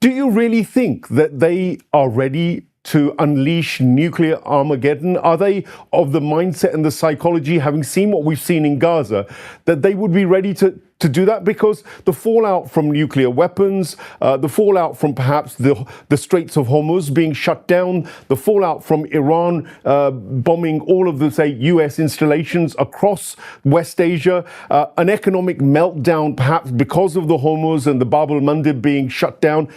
Do you really think that they are ready to unleash nuclear Armageddon? Are they of the mindset and the psychology, having seen what we've seen in Gaza, that they would be ready to do that? Because the fallout from nuclear weapons, the fallout from perhaps the Straits of Hormuz being shut down, the fallout from Iran bombing all of the, say, US installations across West Asia, an economic meltdown perhaps because of the Hormuz and the Bab el-Mandeb being shut down.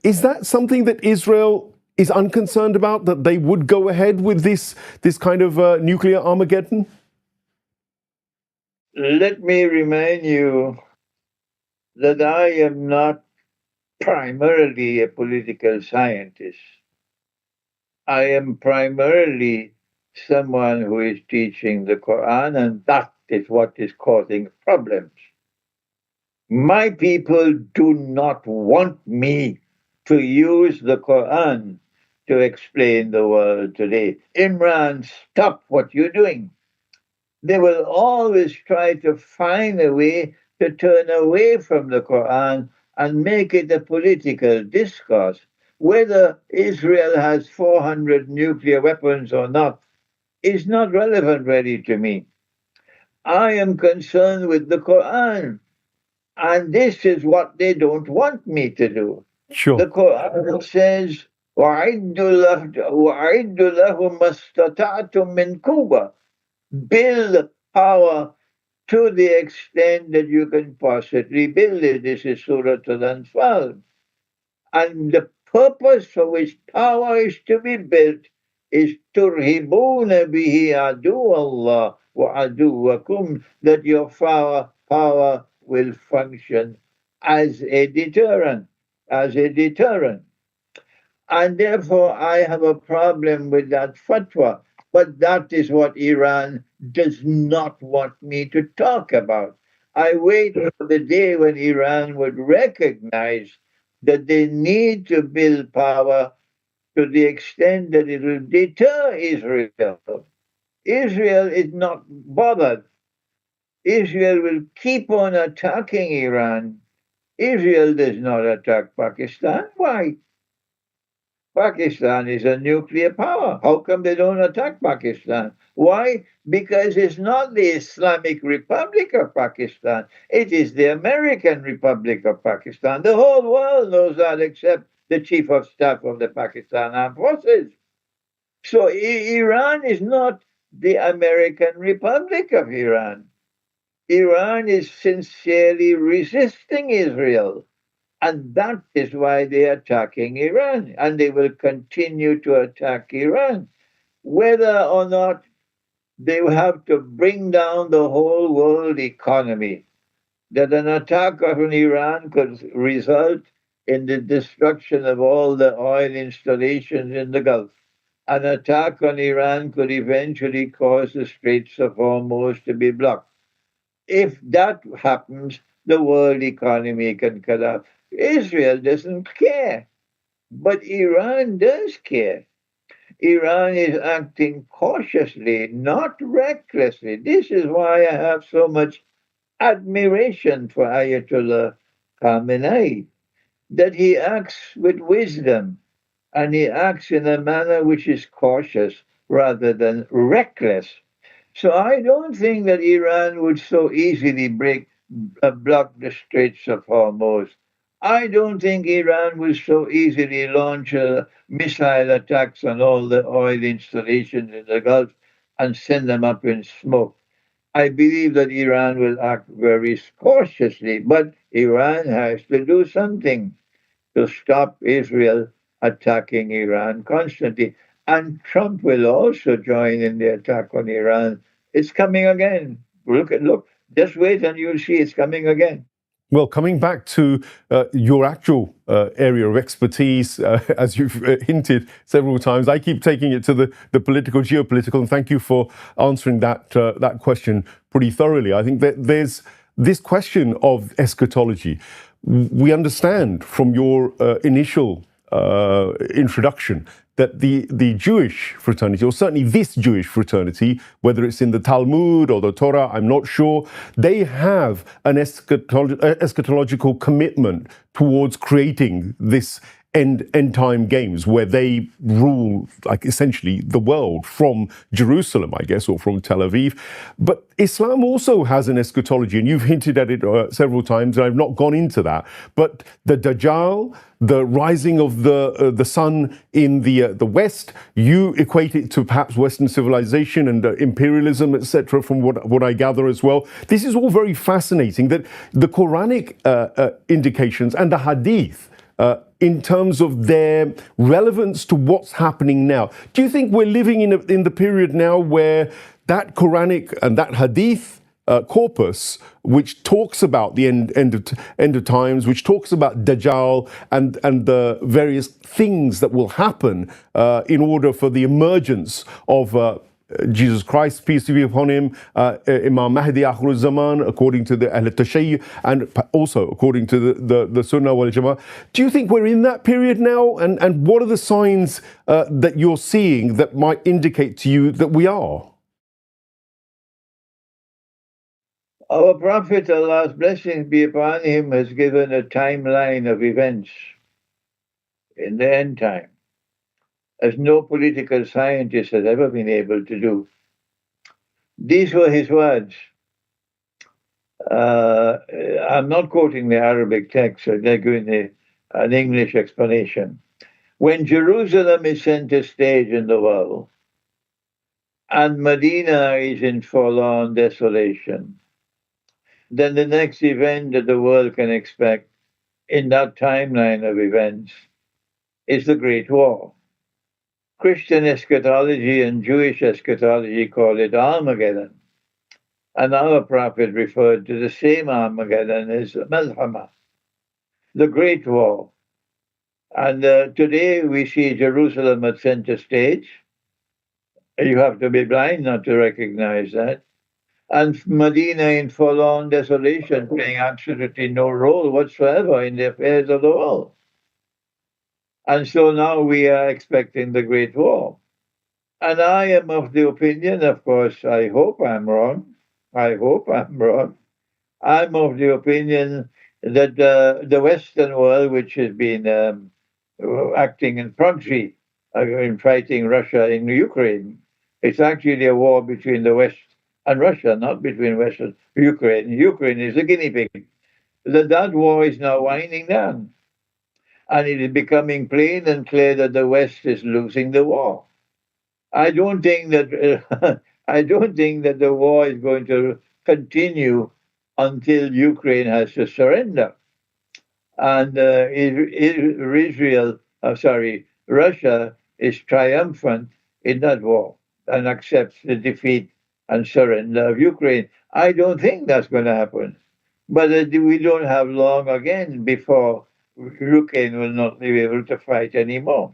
Is that something that Israel is unconcerned about, that they would go ahead with this kind of nuclear Armageddon? Let me remind you that I am not primarily a political scientist. I am primarily someone who is teaching the Quran, and that is what is causing problems. My people do not want me to use the Quran to explain the world today. Imran, stop what you're doing. They will always try to find a way to turn away from the Quran and make it a political discourse. Whether Israel has 400 nuclear weapons or not is not relevant really to me. I am concerned with the Quran. And this is what they don't want me to do. Sure. The Quran says, وَأَعِدُّ لَهُمْ مَا اسْتَطَعْتُم مِّن قُوَّةٍ. Build power to the extent that you can possibly build it. This is Surah Al-Anfal. And the purpose for which power is to be built is تُرْهِبُونَ بِهِ عَدُوَّ اللَّهِ وَعَدُوَّكُمْ, that your power will function as a deterrent, And therefore, I have a problem with that fatwa. But that is what Iran does not want me to talk about. I wait for the day when Iran would recognize that they need to build power to the extent that it will deter Israel. Israel is not bothered. Israel will keep on attacking Iran. Israel does not attack Pakistan. Why? Pakistan is a nuclear power. How come they don't attack Pakistan? Why? Because it's not the Islamic Republic of Pakistan. It is the American Republic of Pakistan. The whole world knows that except the Chief of Staff of the Pakistan Armed Forces. So Iran is not the American Republic of Iran. Iran is sincerely resisting Israel. And that is why they are attacking Iran. And they will continue to attack Iran. Whether or not they will have to bring down the whole world economy, that an attack on Iran could result in the destruction of all the oil installations in the Gulf. An attack on Iran could eventually cause the Straits of Hormuz to be blocked. If that happens, the world economy can collapse. Israel doesn't care, but Iran does care. Iran is acting cautiously, not recklessly. This is why I have so much admiration for Ayatollah Khamenei, that he acts with wisdom and he acts in a manner which is cautious rather than reckless. So I don't think that Iran would so easily block the Straits of Hormuz. I don't think Iran will so easily launch missile attacks on all the oil installations in the Gulf and send them up in smoke. I believe that Iran will act very cautiously, but Iran has to do something to stop Israel attacking Iran constantly. And Trump will also join in the attack on Iran. It's coming again. Look, just wait and you'll see it's coming again. Well, coming back to your actual area of expertise, as you've hinted several times, I keep taking it to the political, geopolitical, and thank you for answering that question pretty thoroughly. I think that there's this question of eschatology. We understand from your initial introduction, that the Jewish fraternity, or certainly this Jewish fraternity, whether it's in the Talmud or the Torah, I'm not sure, they have an eschatological commitment towards creating this end time games where they rule, like, essentially the world from Jerusalem, I guess, or from Tel Aviv. But Islam also has an eschatology, and you've hinted at it several times, and I've not gone into that. But the Dajjal, the rising of the sun in the West, you equate it to perhaps Western civilization and imperialism, etc. From what I gather as well. This is all very fascinating. That the Quranic indications and the Hadith, in terms of their relevance to what's happening now. Do you think we're living in the period now where that Quranic and that Hadith corpus, which talks about the end of times, which talks about Dajjal and the various things that will happen in order for the emergence of Jesus Christ, peace be upon him, Imam Mahdi Akhir Zaman, according to the Ahl Tashayyu, and also according to the Sunnah wal Jama'ah. Do you think we're in that period now? And what are the signs that you're seeing that might indicate to you that we are? Our Prophet, Allah's blessings be upon him, has given a timeline of events in the end time, as no political scientist has ever been able to do. These were his words. I'm not quoting the Arabic text, so they're giving an English explanation. When Jerusalem is center stage in the world, and Medina is in forlorn desolation, then the next event that the world can expect in that timeline of events is the Great War. Christian eschatology and Jewish eschatology call it Armageddon. And our prophet referred to the same Armageddon as Malhama, the Great War. And today we see Jerusalem at center stage. You have to be blind not to recognize that. And Medina in forlorn desolation, playing absolutely no role whatsoever in the affairs of the world. And so now we are expecting the Great War. And I am of the opinion, of course, I hope I'm wrong. I'm of the opinion that the Western world, which has been acting in proxy in fighting Russia in Ukraine, it's actually a war between the West and Russia, not between West and Ukraine. Ukraine is a guinea pig. That war is now winding down. And it is becoming plain and clear that the West is losing the war. I don't think that the war is going to continue until Ukraine has to surrender, and Russia is triumphant in that war and accepts the defeat and surrender of Ukraine. I don't think that's going to happen, but we don't have long again before Ukraine will not be able to fight anymore.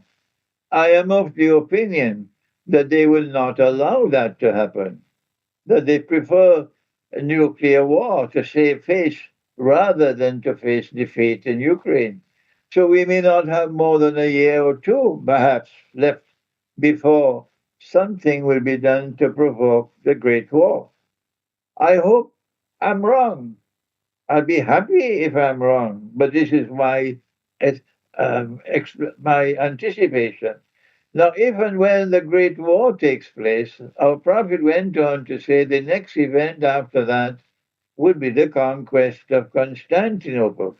I am of the opinion that they will not allow that to happen, that they prefer a nuclear war to save face rather than to face defeat in Ukraine. So we may not have more than a year or two, perhaps, left before something will be done to provoke the Great War. I hope I'm wrong. I'll be happy if I'm wrong, but this is my anticipation. Now, if and when the Great War takes place, our prophet went on to say the next event after that would be the conquest of Constantinople.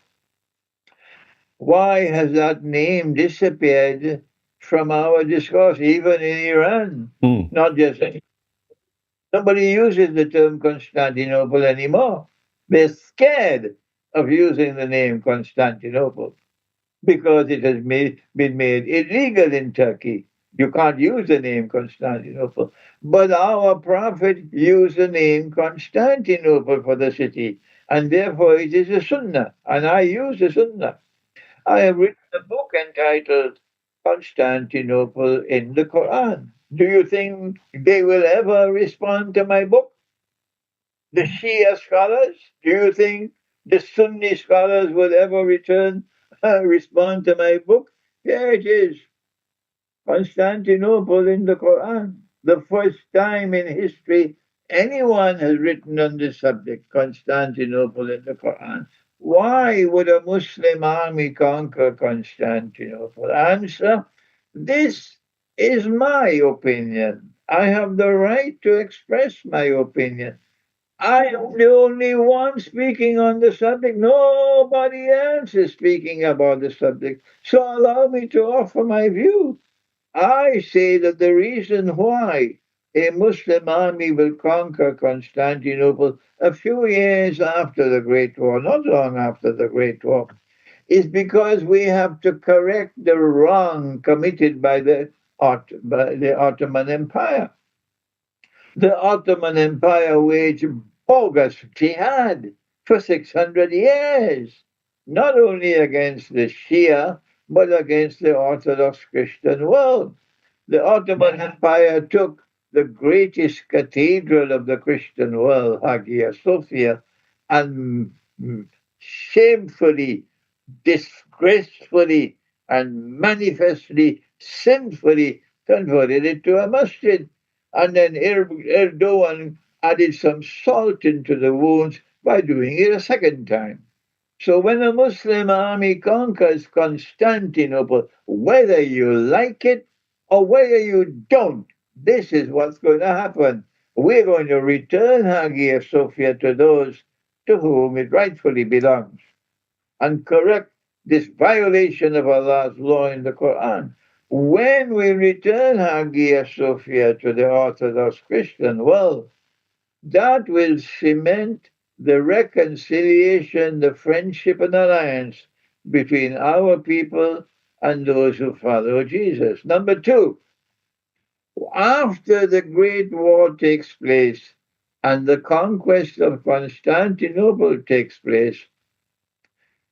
Why has that name disappeared from our discourse, even in Iran? Not just nobody uses the term Constantinople anymore. They're scared of using the name Constantinople because it has been made illegal in Turkey. You can't use the name Constantinople. But our prophet used the name Constantinople for the city, and therefore it is a sunnah, and I use the sunnah. I have written a book entitled Constantinople in the Quran. Do you think they will ever respond to my book? The Shia scholars? Do you think the Sunni scholars will ever respond to my book? Here it is, Constantinople in the Quran. The first time in history anyone has written on this subject, Constantinople in the Quran. Why would a Muslim army conquer Constantinople? Answer: this is my opinion. I have the right to express my opinion. I am the only one speaking on the subject. Nobody else is speaking about the subject. So allow me to offer my view. I say that the reason why a Muslim army will conquer Constantinople a few years after the Great War, not long after the Great War, is because we have to correct the wrong committed by the Ottoman Empire. The Ottoman Empire waged bogus jihad for 600 years, not only against the Shia, but against the Orthodox Christian world. The Ottoman Empire took the greatest cathedral of the Christian world, Hagia Sophia, and shamefully, disgracefully, and manifestly sinfully converted it to a masjid. And then Erdogan added some salt into the wounds by doing it a second time. So when a Muslim army conquers Constantinople, whether you like it or whether you don't, this is what's going to happen. We're going to return Hagia Sophia to those to whom it rightfully belongs and correct this violation of Allah's law in the Quran. When we return Hagia Sophia to the Orthodox Christian world, that will cement the reconciliation, the friendship and alliance between our people and those who follow Jesus. Number two, after the Great War takes place and the conquest of Constantinople takes place,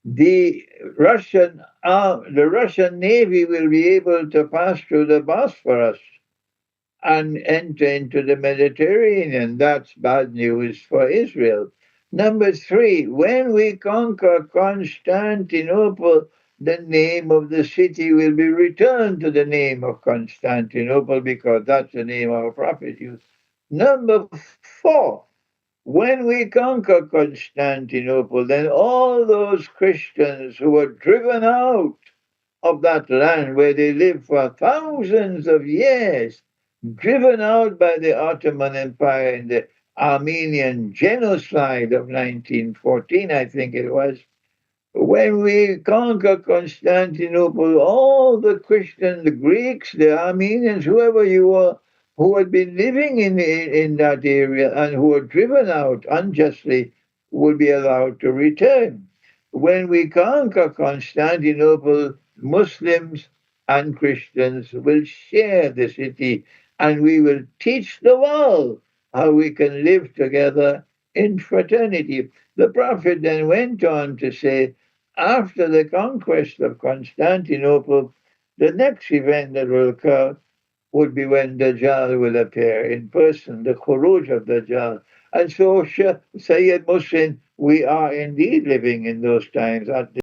the Russian Navy will be able to pass through the Bosphorus and enter into the Mediterranean. That's bad news for Israel. Number three, when we conquer Constantinople, the name of the city will be returned to the name of Constantinople because that's the name our prophet used. Number four, when we conquer Constantinople, then all those Christians who were driven out of that land where they lived for thousands of years, driven out by the Ottoman Empire in the Armenian genocide of 1914, I think it was. When we conquer Constantinople, all the Christians, the Greeks, the Armenians, whoever you were, who had been living in that area and who were driven out unjustly, will be allowed to return. When we conquer Constantinople, Muslims and Christians will share the city and we will teach the world how we can live together in fraternity. The Prophet then went on to say, after the conquest of Constantinople, the next event that will occur would be when Dajjal will appear in person, the Khuruj of Dajjal. And so, Sayyid Muslim, we are indeed living in those times at